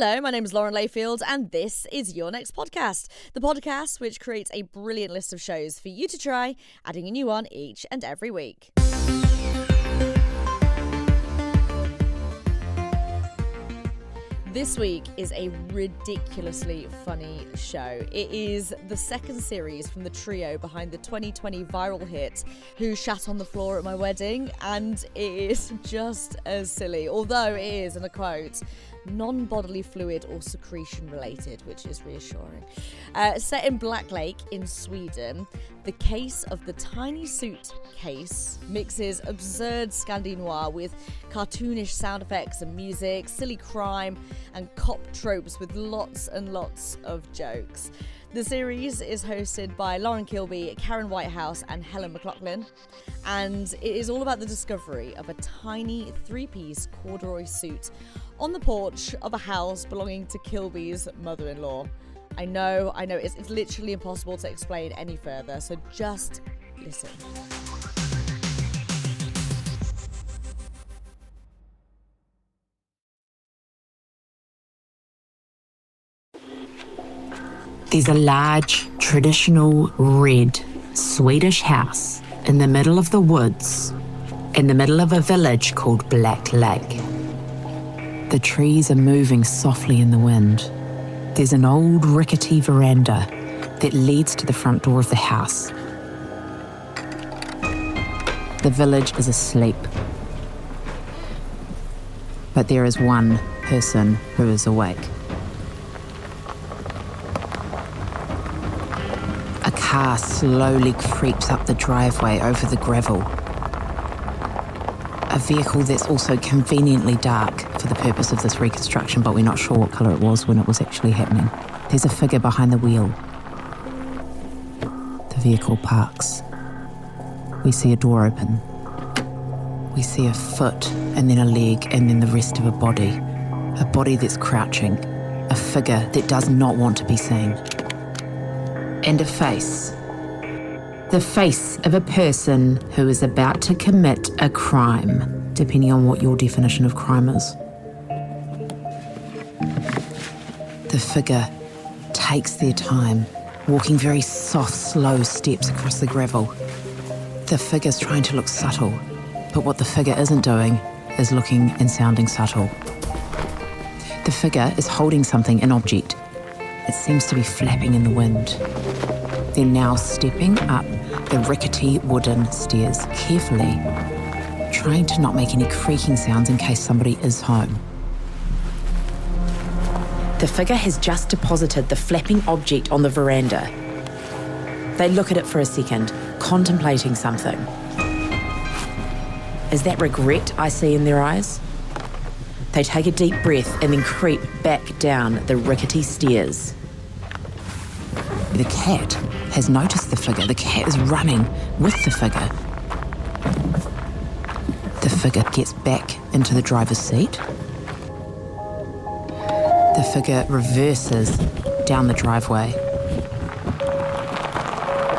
Hello, my name is Lauren Layfield, and this is Your Next Podcast, the podcast which creates a brilliant list of shows for you to try, adding a new one each and every week. This week is a ridiculously funny show. It is the second series from the trio behind the 2020 viral hit Who Shat on the Floor at My Wedding, and it is just as silly, although it is, in a quote, non-bodily fluid or secretion related, which is reassuring. Set in Black Lake in Sweden, the case of the tiny suitcase mixes absurd Scandinois with cartoonish sound effects and music, silly crime and cop tropes with lots and lots of jokes. The series is hosted by Lauren Kilby, Karen Whitehouse and Helen McLaughlin, and it is all about the discovery of a tiny three-piece corduroy suit on the porch of a house belonging to Kilby's mother-in-law. I know, it's literally impossible to explain any further, so just listen. There's a large, traditional, red, Swedish house in the middle of the woods, in the middle of a village called Black Lake. The trees are moving softly in the wind. There's an old rickety veranda that leads to the front door of the house. The village is asleep. But there is one person who is awake. A car slowly creeps up the driveway over the gravel. A vehicle that's also conveniently dark for the purpose of this reconstruction, but we're not sure what colour it was when it was actually happening. There's a figure behind the wheel. The vehicle parks. We see a door open. We see a foot, and then a leg, and then the rest of a body. A body that's crouching. A figure that does not want to be seen. And a face. The face of a person who is about to commit a crime, depending on what your definition of crime is. The figure takes their time, walking very soft, slow steps across the gravel. The figure's trying to look subtle, but what the figure isn't doing is looking and sounding subtle. The figure is holding something, an object. It seems to be flapping in the wind. They're now stepping up the rickety wooden stairs carefully, trying to not make any creaking sounds in case somebody is home. The figure has just deposited the flapping object on the veranda. They look at it for a second, contemplating something. Is that regret I see in their eyes? They take a deep breath and then creep back down the rickety stairs. The cat has noticed the figure. The cat is running with the figure. The figure gets back into the driver's seat. The figure reverses down the driveway.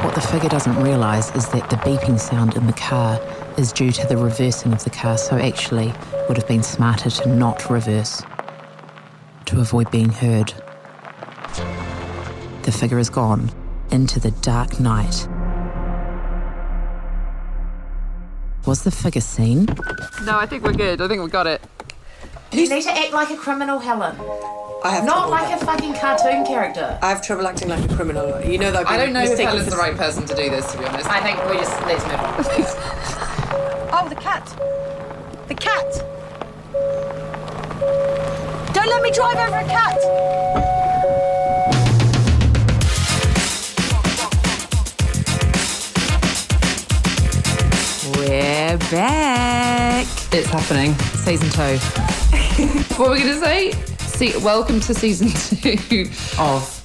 What the figure doesn't realise is that the beeping sound in the car is due to the reversing of the car, so actually would have been smarter to not reverse, to avoid being heard. The figure is gone into the dark night. Was the figure seen? No, I think we're good. I think we got it. You need to act like a criminal, Helen. I have Not trouble like with a fucking cartoon character. I have trouble acting like a criminal. You know that I don't know if mistaken Helen's for- the right person to do this, to be honest. I think let's move on. Oh, the cat. The cat. Don't let me drive over a cat. We're back. It's happening. Season 2. What are we going to say? Welcome to season 2 of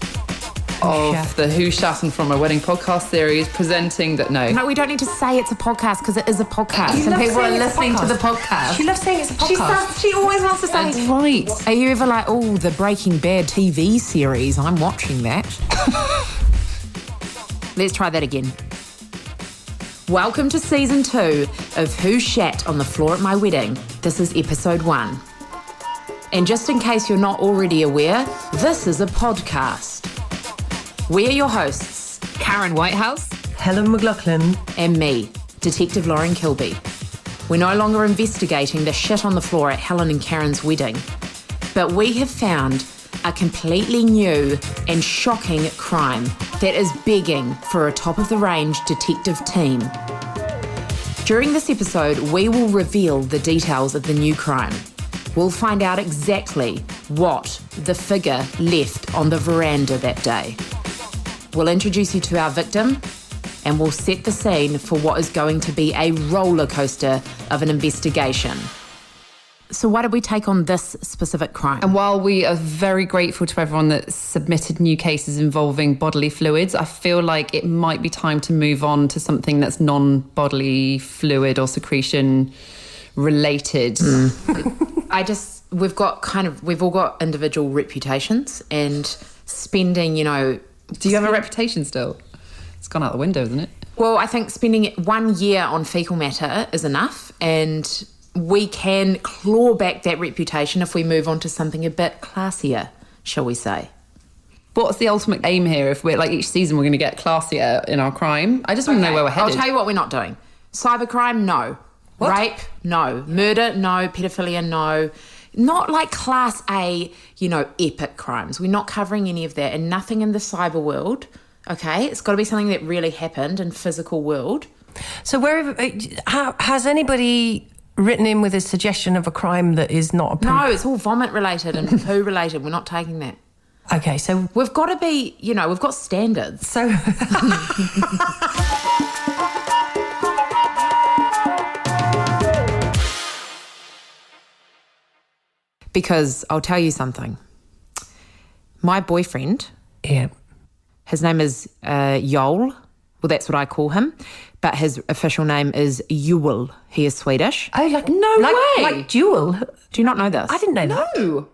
the Who Shat From My Wedding podcast series, presenting that. No, we don't need to say it's a podcast because it is a podcast and people are listening to the podcast. She loves saying it's a podcast. She always wants to say, That's right. Are you ever like, oh, the Breaking Bad TV series, I'm watching that. Let's try that again. Welcome to season 2 of Who Shat on the Floor at My Wedding. This is episode 1. And just in case you're not already aware, this is a podcast. We are your hosts, Karen Whitehouse. Helen McLaughlin. and me, Detective Lauren Kilby. We're no longer investigating the shit on the floor at Helen and Karen's wedding, but we have found a completely new and shocking crime that is begging for a top-of-the-range detective team. During this episode, we will reveal the details of the new crime. We'll find out exactly what the figure left on the veranda that day. We'll introduce you to our victim, and we'll set the scene for what is going to be a roller coaster of an investigation. So why did we take on this specific crime? And while we are very grateful to everyone that submitted new cases involving bodily fluids, I feel like it might be time to move on to something that's non-bodily fluid or secretion related. We've all got individual reputations, and spending, Do you have a reputation still? It's gone out the window, isn't it? Well, I think spending 1 year on fecal matter is enough, and we can claw back that reputation if we move on to something a bit classier, shall we say. What's the ultimate aim here? If we're each season we're going to get classier in our crime. I just want to know where we're headed. I'll tell you what we're not doing. Cybercrime, no. What? Rape, no. Murder, no. Pedophilia, no. Not like class A, epic crimes. We're not covering any of that, and nothing in the cyber world, okay? It's got to be something that really happened in physical world. So has anybody written in with a suggestion of a crime that is not a poo? No, it's all vomit related and poo related. We're not taking that. Okay, so We've got to be, we've got standards. so Because I'll tell you something. My boyfriend, yeah. his name is Joel. Well, that's what I call him. But his official name is Joel. He is Swedish. Oh, way. Like Jewel. Do you not know this? I didn't know that. No.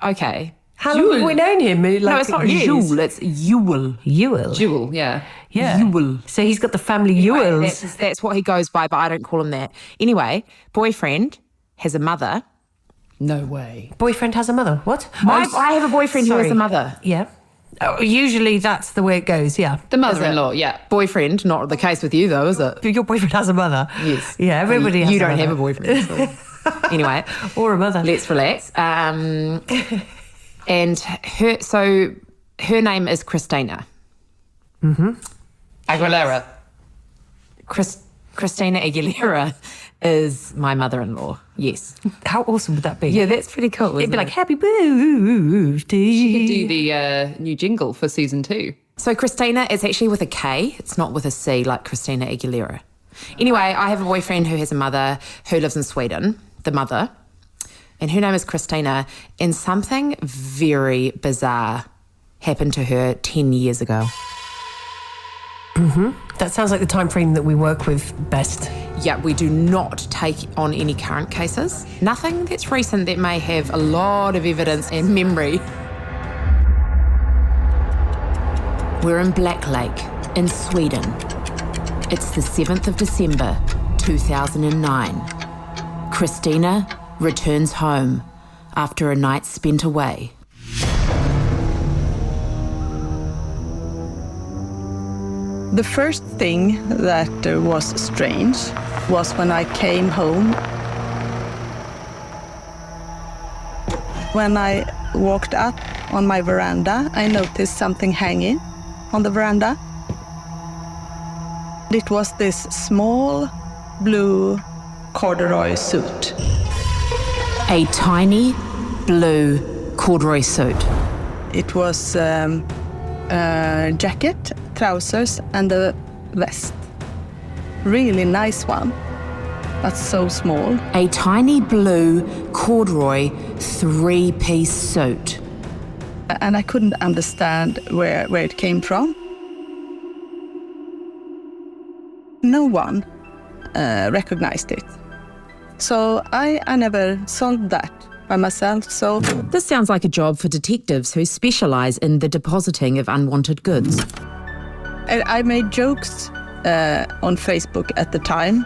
Okay. How long have we known him? No, it's not years? Joel, it's Joel. Jewel. Jewel, yeah. Yeah. Jewel. So he's got the family Jewels. That's what he goes by, but I don't call him that. Anyway, boyfriend has a mother. No way. Boyfriend has a mother. What? I have a boyfriend who has a mother. Yeah. Oh, usually that's the way it goes, yeah. The mother-in-law, yeah. Boyfriend, not the case with you though, is it? Your boyfriend has a mother. Yes. Yeah, everybody has You a don't mother. have a boyfriend. So. Anyway. Or a mother. Let's relax. And her name is Christina. Aguilera. Christina Aguilera is my mother-in-law. Yes. How awesome would that be? Yeah, that's pretty cool. It'd be like, happy birthday. You could do the new jingle for season 2. So Christina is actually with a K. It's not with a C like Christina Aguilera. Anyway, I have a boyfriend who has a mother who lives in Sweden, the mother, and her name is Christina, and something very bizarre happened to her 10 years ago. That sounds like the time frame that we work with best. Yeah, we do not take on any current cases. Nothing that's recent that may have a lot of evidence and memory. We're in Black Lake, in Sweden. It's the 7th of December, 2009. Christina returns home after a night spent away. The first thing that was strange was when I came home. When I walked up on my veranda, I noticed something hanging on the veranda. It was this small blue corduroy suit. A tiny blue corduroy suit. It was a jacket, trousers, and a vest. Really nice one, but so small. A tiny blue corduroy 3-piece suit. And I couldn't understand where it came from. No one recognized it. So I never solved that by myself, so... This sounds like a job for detectives who specialise in the depositing of unwanted goods. I made jokes on Facebook at the time,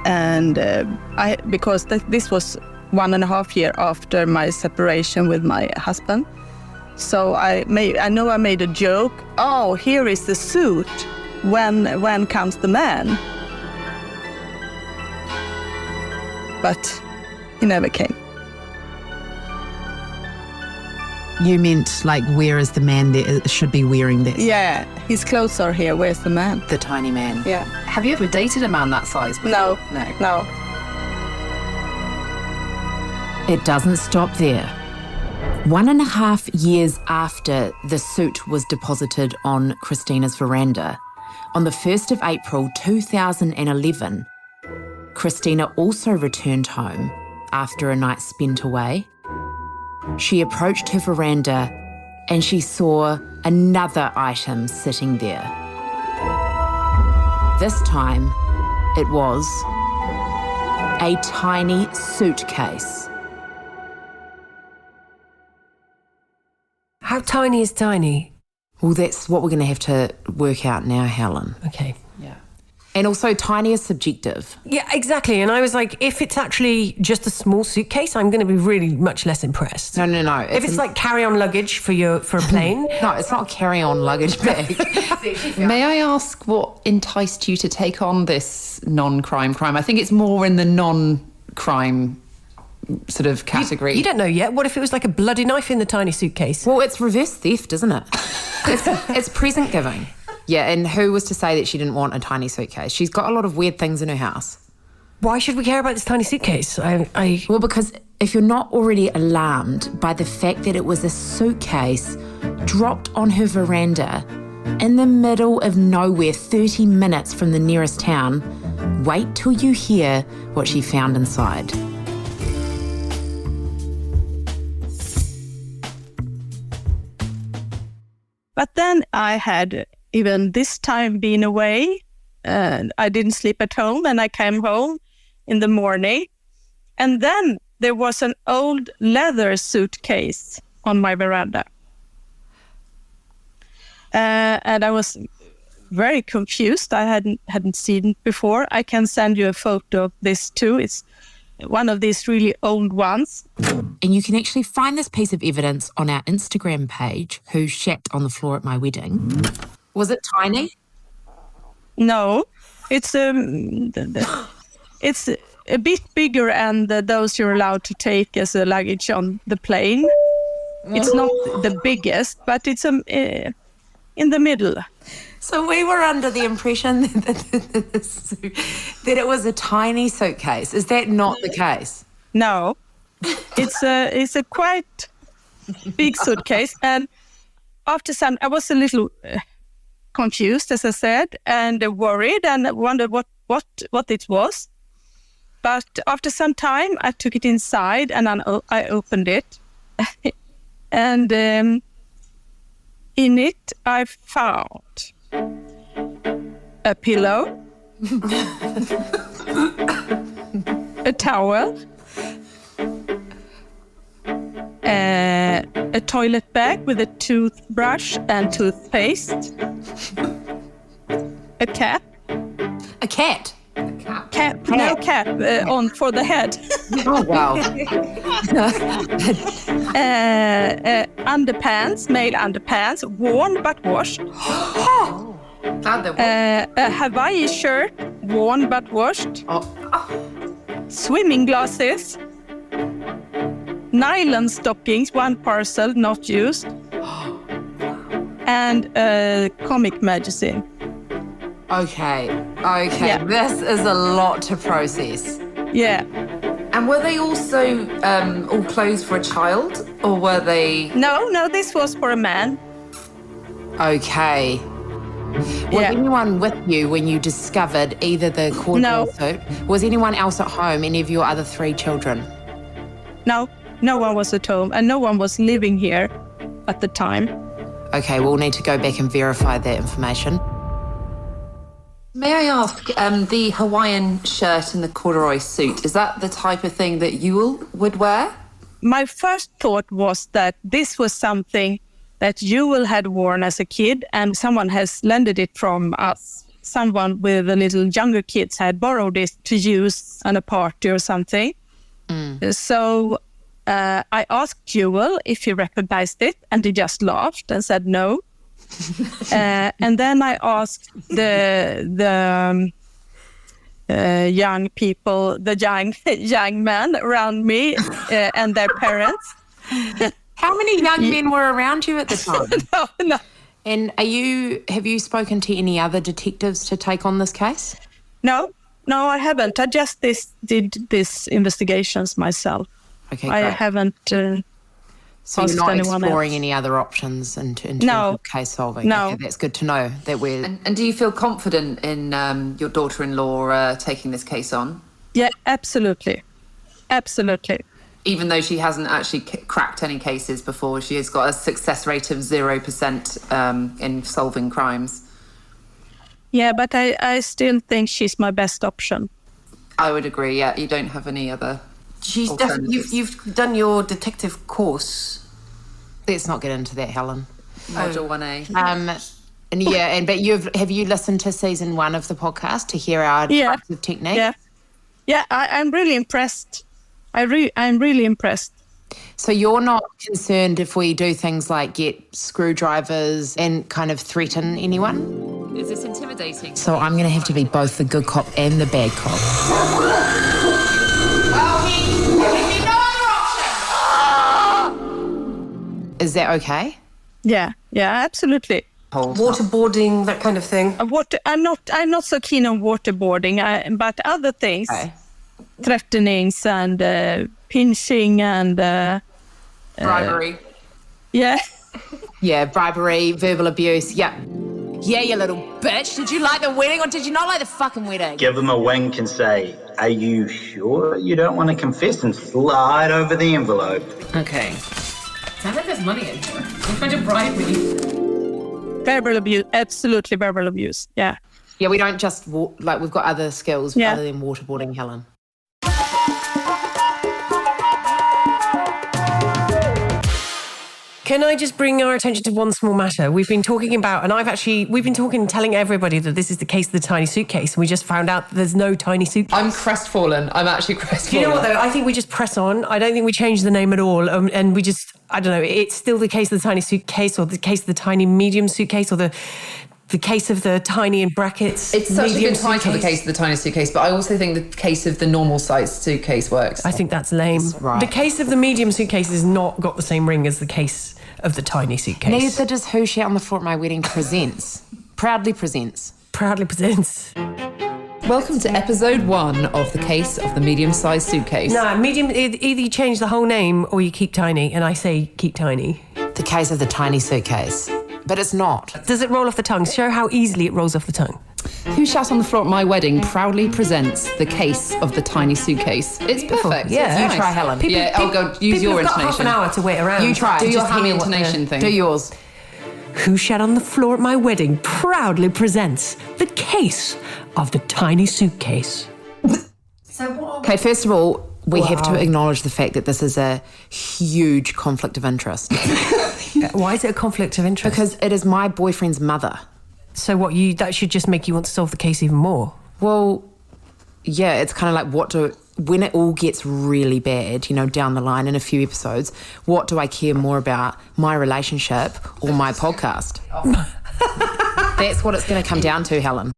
and because this was 1.5 years after my separation with my husband. So I know I made a joke. Oh, here is the suit. When comes the man? But he never came. You meant like, where is the man that should be wearing this? Yeah, his clothes are here. Where's the man? The tiny man. Yeah. Have you ever dated a man that size before? No. No. It doesn't stop there. 1.5 years after the suit was deposited on Christina's veranda, on the 1st of April 2011, Christina also returned home after a night spent away. She approached her veranda and she saw another item sitting there. This time, it was a tiny suitcase. How tiny is tiny? Well, that's what we're going to have to work out now, Helen. Okay. Yeah. And also, tiny is subjective. Yeah, exactly. And I was like, if it's actually just a small suitcase, I'm going to be really much less impressed. No. If it's like carry-on luggage for a plane. No, it's not carry-on luggage bag. May I ask what enticed you to take on this non-crime crime? I think it's more in the non-crime sort of category. You don't know yet. What if it was like a bloody knife in the tiny suitcase? Well, it's reverse theft, isn't it? It's present giving. Yeah, and who was to say that she didn't want a tiny suitcase? She's got a lot of weird things in her house. Why should we care about this tiny suitcase? Well, because if you're not already alarmed by the fact that it was a suitcase dropped on her veranda in the middle of nowhere, 30 minutes from the nearest town, wait till you hear what she found inside. But then I had, even this time, been away, and I didn't sleep at home, and I came home in the morning, and then there was an old leather suitcase on my veranda. And I was very confused. I hadn't seen it before. I can send you a photo of this too. It's one of these really old ones. And you can actually find this piece of evidence on our Instagram page, Who Shat on the Floor at My Wedding. Was it tiny? No, it's a bit bigger, and those you're allowed to take as a luggage on the plane. It's not the biggest, but it's in the middle. So we were under the impression that it was a tiny suitcase. Is that not the case? No, it's a quite big suitcase. And after some, I was a little confused, as I said, and worried, and wondered what it was. But after some time, I took it inside and I opened it, and in it I found a pillow, a towel, a toilet bag with a toothbrush and toothpaste, a cap. A cat? Cap. No cap on for the head. Oh, wow. Underpants, male underpants, worn but washed. A Hawaii shirt, worn but washed. Swimming glasses. Nylon stockings, one parcel, not used. And a comic magazine. Okay. Yeah. This is a lot to process. Yeah. And were they also all clothes for a child, or were they? No, this was for a man. Okay. Was anyone with you when you discovered either the corduroy suit? Was anyone else at home, any of your other 3 children? No one was at home, and no one was living here at the time. Okay, we'll need to go back and verify that information. May I ask, the Hawaiian shirt and the corduroy suit, is that the type of thing that you would wear? My first thought was that this was something that Jewel had worn as a kid, and someone has lended it from us. Someone with the little younger kids had borrowed it to use on a party or something. So I asked Jewel if he recognized it, and he just laughed and said no. And then I asked the young people, the young men around me and their parents. How many young men were around you at the time? No. And have you spoken to any other detectives to take on this case? No, I haven't. I just did these investigations myself. Okay, I great. haven't So you're asked not anyone exploring else. any other options in terms No. of case solving? No. Okay, that's good to know that we're... And do you feel confident in your daughter-in-law taking this case on? Yeah, absolutely. Absolutely. Even though she hasn't actually cracked any cases before, she has got a success rate of 0% in solving crimes. Yeah, but I still think she's my best option. I would agree, yeah. You don't have any other She's alternatives. you've done your detective course. Let's not get into that, Helen. Module 1A. But have you listened to season 1 of the podcast to hear our types of technique? Yeah. I'm really impressed. I'm really impressed. So you're not concerned if we do things like get screwdrivers and kind of threaten anyone? Is this intimidating? So I'm going to have to be both the good cop and the bad cop. Well, he no other option. Is that okay? Yeah, absolutely. Waterboarding, that kind of thing. I'm not so keen on waterboarding, but other things, threatenings and pinching and Bribery. Yeah, bribery, verbal abuse. Yeah, you little bitch. Did you like the wedding or did you not like the fucking wedding? Give them a wink and say, are you sure you don't want to confess, and slide over the envelope. Okay. Sounds like there's money in here. You're trying to bribe me. verbal abuse, absolutely verbal abuse. Yeah. Yeah, we don't just we've got other skills other than waterboarding, Helen. Can I just bring our attention to one small matter? We've been talking about, and we've been telling everybody that this is the case of the tiny suitcase, and we just found out that there's no tiny suitcase. I'm crestfallen. I'm actually crestfallen. Do you know what, though? I think we just press on. I don't think we change the name at all. And we just, I don't know, it's still the case of the tiny suitcase, or the case of the tiny medium suitcase, or the case of the tiny in brackets. It's such a medium good title, the case of the tiny suitcase, but I also think the case of the normal size suitcase works. I think that's lame. Right. The case of the medium suitcase has not got the same ring as the case of the tiny suitcase. Neither does Who Shat on the Floor at My Wedding presents. Proudly presents. Proudly presents. Welcome to episode 1 of the case of the medium-sized suitcase. No, medium, either you change the whole name or you keep tiny, and I say keep tiny. The case of the tiny suitcase. But it's not. Does it roll off the tongue? Show how easily it rolls off the tongue. Who Shat on the Floor at My Wedding proudly presents the case of the tiny suitcase. It's perfect. Yeah. It's You nice. try, Helen. Oh God, use your People have got half intonation. an hour to wait around. You try. Do your Just hammy hear what intonation thing. Do yours. Who Shat on the Floor at My Wedding proudly presents the case of the tiny suitcase. Okay, first of all, we have to acknowledge the fact that this is a huge conflict of interest. Why is it a conflict of interest? Because it is my boyfriend's mother. So that should just make you want to solve the case even more. Well, yeah, it's kind of like when it all gets really bad, down the line in a few episodes, what do I care more about, my relationship or my podcast? That's what it's going to come down to, Helen.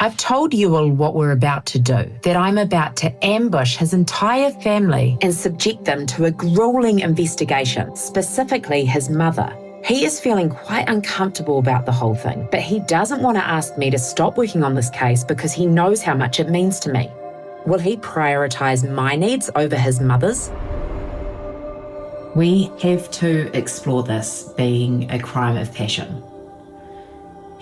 I've told you all what we're about to do, that I'm about to ambush his entire family and subject them to a grueling investigation, specifically his mother. He is feeling quite uncomfortable about the whole thing, but he doesn't want to ask me to stop working on this case because he knows how much it means to me. Will he prioritise my needs over his mother's? We have to explore this being a crime of passion.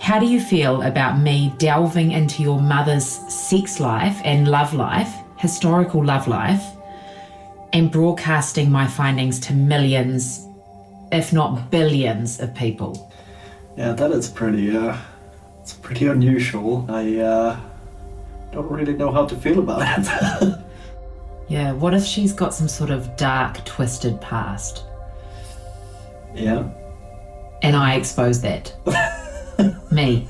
How do you feel about me delving into your mother's sex life and love life, historical love life, and broadcasting my findings to millions, if not billions of people? Yeah, that is it's pretty unusual. I don't really know how to feel about it. Yeah, what if she's got some sort of dark, twisted past? Yeah. And I expose that. Me.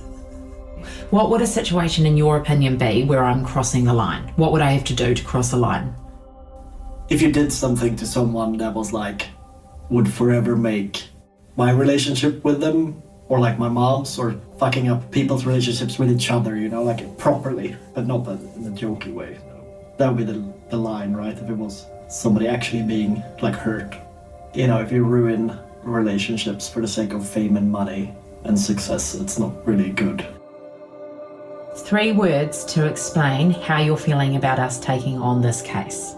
What would a situation, in your opinion, be where I'm crossing the line? What would I have to do to cross the line? If you did something to someone that was like, would forever make my relationship with them, or like my mom's, or fucking up people's relationships with each other, you know, like properly, but not in a jokey way. That would be the line, right? If it was somebody actually being like hurt. You know, if you ruin relationships for the sake of fame and money and success, it's not really good. 3 words to explain how you're feeling about us taking on this case.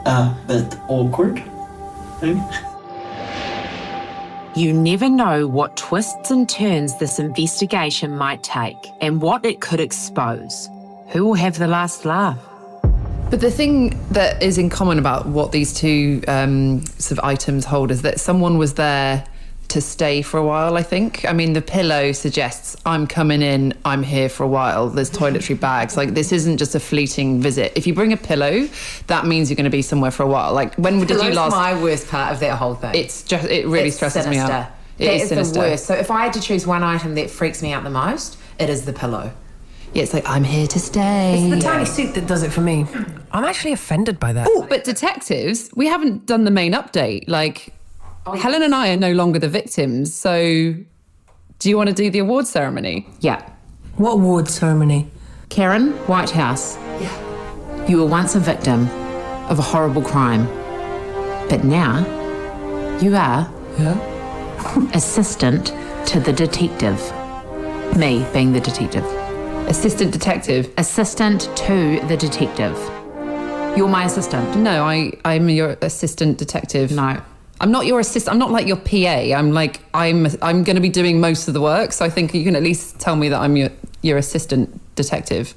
A bit awkward, maybe. You never know what twists and turns this investigation might take and what it could expose. Who will have the last laugh? But the thing that is in common about what these two sort of items hold is that someone was there to stay for a while, I think. I mean, the pillow suggests, I'm coming in, I'm here for a while. There's toiletry bags. Like, this isn't just a fleeting visit. If you bring a pillow, that means you're going to be somewhere for a while. Like, when did you last... my worst part of that whole thing. It really stresses me out. It is sinister. The worst. So if I had to choose one item that freaks me out the most, it is the pillow. Yeah, it's like, I'm here to stay. It's the tiny suit that does it for me. I'm actually offended by that. Oh, but detectives, we haven't done the main update. Like... Helen and I are no longer the victims, so do you want to do the award ceremony? Yeah. What award ceremony? Karen, White House. Yeah. You were once a victim of a horrible crime, but now you are assistant to the detective. Me being the detective. Assistant detective? Assistant to the detective. You're my assistant. No, I'm your assistant detective. No. I'm not your assistant. I'm not like your PA. I'm going to be doing most of the work. So I think you can at least tell me that I'm your assistant detective.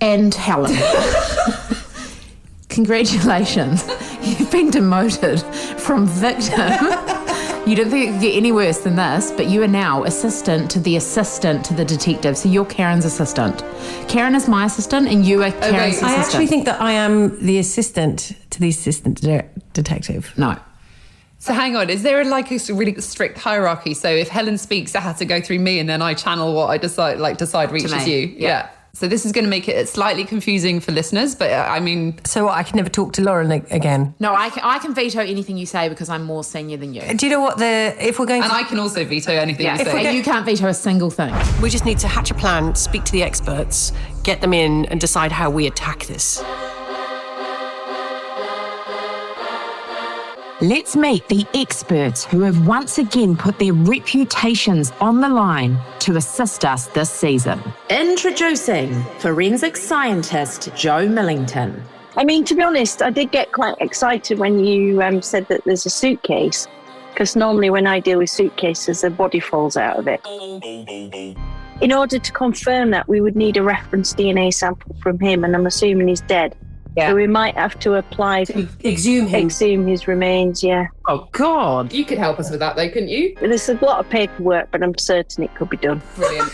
And Helen, congratulations. You've been demoted from victim. You didn't think it could get any worse than this, but you are now assistant to the detective. So you're Karen's assistant. Karen is my assistant and you are Karen's assistant. I actually think that I am the assistant to the assistant detective. No. So hang on, is there like a really strict hierarchy? So if Helen speaks, it has to go through me and then I channel what I decide reaches you? Yeah. So this is going to make it slightly confusing for listeners, but I mean... So what, I can never talk to Lauren again? No, I can veto anything you say because I'm more senior than you. Do you know what if we're going to... And I can also veto anything you say. And you can't veto a single thing. We just need to hatch a plan, speak to the experts, get them in and decide how we attack this. Let's meet the experts who have once again put their reputations on the line to assist us this season. Introducing forensic scientist Joe Millington. I mean, to be honest, I did get quite excited when you said that there's a suitcase, because normally when I deal with suitcases, a body falls out of it. In order to confirm that, we would need a reference DNA sample from him, and I'm assuming he's dead. Yeah. So we might have to apply to exhume his remains, yeah. Oh, God. You could help us with that, though, couldn't you? There's a lot of paperwork, but I'm certain it could be done. Brilliant.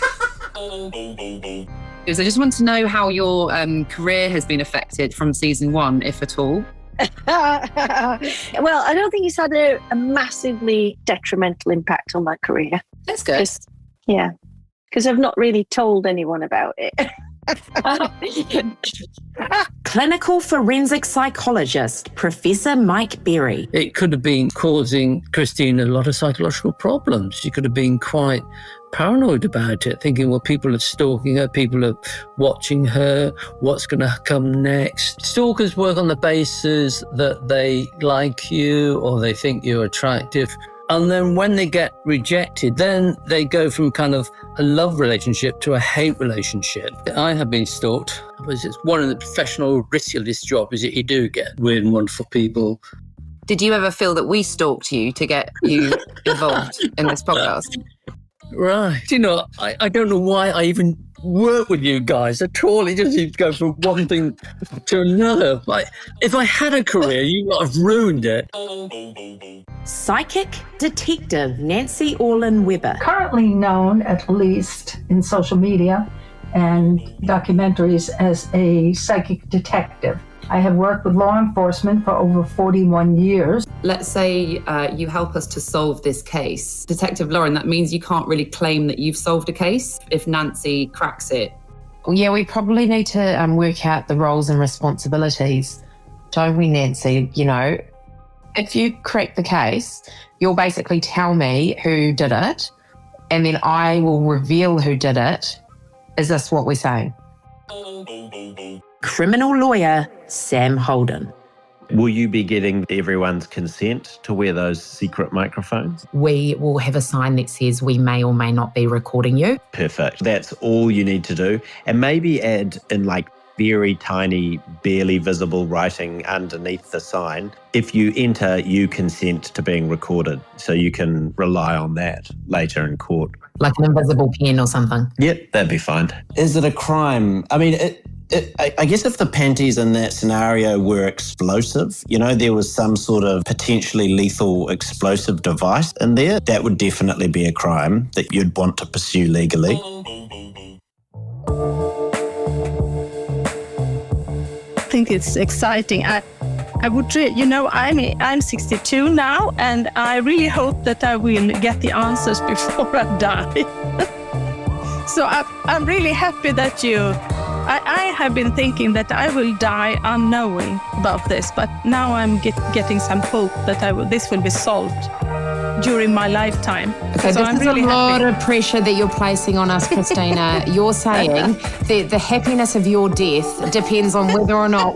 I just want to know how your career has been affected from season 1, if at all. Well, I don't think it's had a massively detrimental impact on my career. That's good. Yeah, because I've not really told anyone about it. Clinical forensic psychologist Professor Mike Berry. It could have been causing Christine a lot of psychological problems. She could have been quite paranoid about it, thinking, well, people are stalking her, people are watching her, what's going to come next. Stalkers work on the basis that they like you or they think you're attractive. And then when they get rejected, then they go from kind of a love relationship to a hate relationship. I have been stalked. It's one of the professional, riskiest jobs that you do get. Weird and wonderful people. Did you ever feel that we stalked you to get you involved in this podcast? Right. You know, I don't know why I even work with you guys at all. It just seems to go from one thing to another. Like, if I had a career, you would have ruined it. Psychic detective Nancy Orlin Weber. Currently known, at least in social media, and documentaries as a psychic detective. I have worked with law enforcement for over 41 years. Let's say you help us to solve this case. Detective Lauren, that means you can't really claim that you've solved a case if Nancy cracks it. Yeah, we probably need to work out the roles and responsibilities, don't we, Nancy? You know, if you crack the case, you'll basically tell me who did it, and then I will reveal who did it. Is this what we're saying? Criminal lawyer Sam Holden. Will you be getting everyone's consent to wear those secret microphones? We will have a sign that says we may or may not be recording you. Perfect. That's all you need to do. And maybe add in like very tiny, barely visible writing underneath the sign, if you enter, you consent to being recorded. So you can rely on that later in court. Like an invisible pen or something. Yep, that'd be fine. Is it a crime? I mean, I guess if the panties in that scenario were explosive, you know, there was some sort of potentially lethal explosive device in there, that would definitely be a crime that you'd want to pursue legally. I think it's exciting. I would, I'm 62 now, and I really hope that I will get the answers before I die. So I'm really happy that I have been thinking that I will die unknowing about this, but now I'm getting some hope that this will be solved during my lifetime. Okay, so this I'm is really a lot happy. of pressure that you're placing on us, Christina. You're saying that the happiness of your death depends on whether or not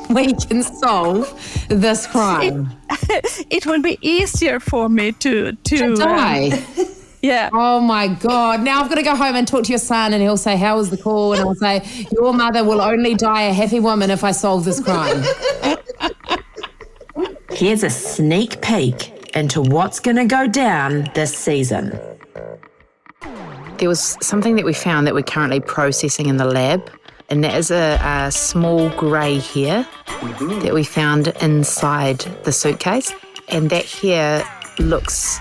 we can solve this crime. It will be easier for me to die. Yeah. Oh my God. Now I've got to go home and talk to your son, and he'll say, how was the call? And I'll say, your mother will only die a happy woman if I solve this crime. Here's a sneak peek into what's going to go down this season. There was something that we found that we're currently processing in the lab, and that is a small grey hair that we found inside the suitcase, and that hair looks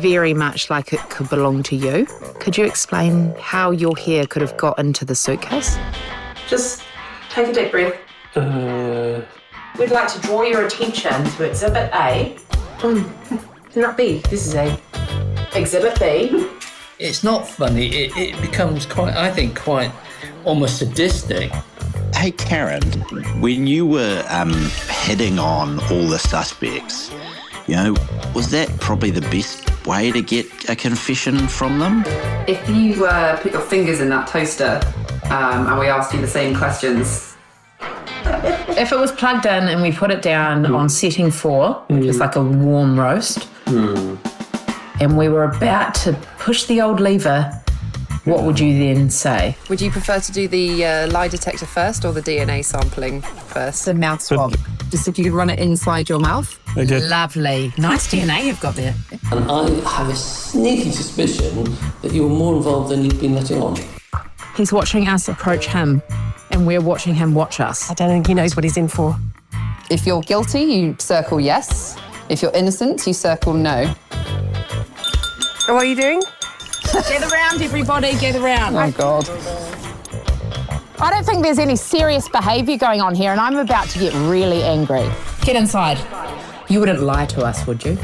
very much like it could belong to you. Could you explain how your hair could have got into the suitcase? Just take a deep breath. We'd like to draw your attention to Exhibit A. Not B. This is A. Exhibit B. It's not funny. It becomes quite almost sadistic. Hey, Karen, when you were hitting on all the suspects, you know, was that probably the best way to get a confession from them? If you put your fingers in that toaster and we asked you the same questions. If it was plugged in and we put it down on setting 4, which is like a warm roast, and we were about to push the old lever, what would you then say? Would you prefer to do the lie detector first or the DNA sampling first? The mouth swab. Just if you could run it inside your mouth. Okay. Lovely. Nice DNA you've got there. And I have a sneaky suspicion that you're more involved than you've been letting on. He's watching us approach him, and we're watching him watch us. I don't think he knows what he's in for. If you're guilty, you circle yes. If you're innocent, you circle no. What are you doing? Get around, everybody, get around. Oh, God. I don't think there's any serious behaviour going on here, and I'm about to get really angry. Get inside. You wouldn't lie to us, would you?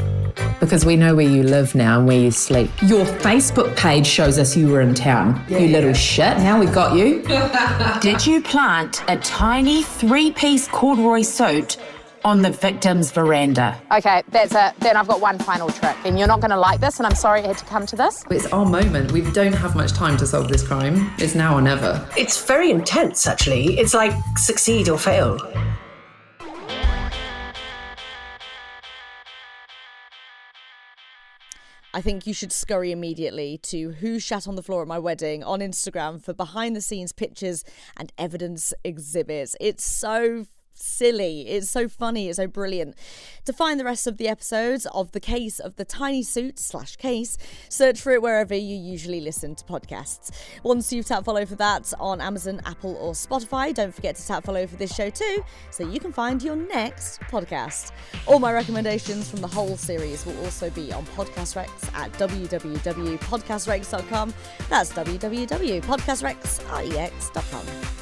Because we know where you live now and where you sleep. Your Facebook page shows us you were in town. You little shit. Now we got you. Did you plant a tiny 3-piece corduroy suit on the victim's veranda? Okay, that's it. Then I've got one final trick, and you're not going to like this, and I'm sorry it had to come to this. It's our moment. We don't have much time to solve this crime. It's now or never. It's very intense, actually. It's like succeed or fail. I think you should scurry immediately to Who Shat on the Floor at My Wedding on Instagram for behind-the-scenes pictures and evidence exhibits. It's so silly. It's so funny. It's so brilliant. To find the rest of the episodes of The Case of the Tiny Suit /Case, search for it wherever you usually listen to podcasts. Once you've tapped follow for that on Amazon, Apple or Spotify, don't forget to tap follow for this show too, so you can find your next podcast. All my recommendations from the whole series will also be on Podcast Rex at www.podcastrex.com. That's www.podcastrex.com.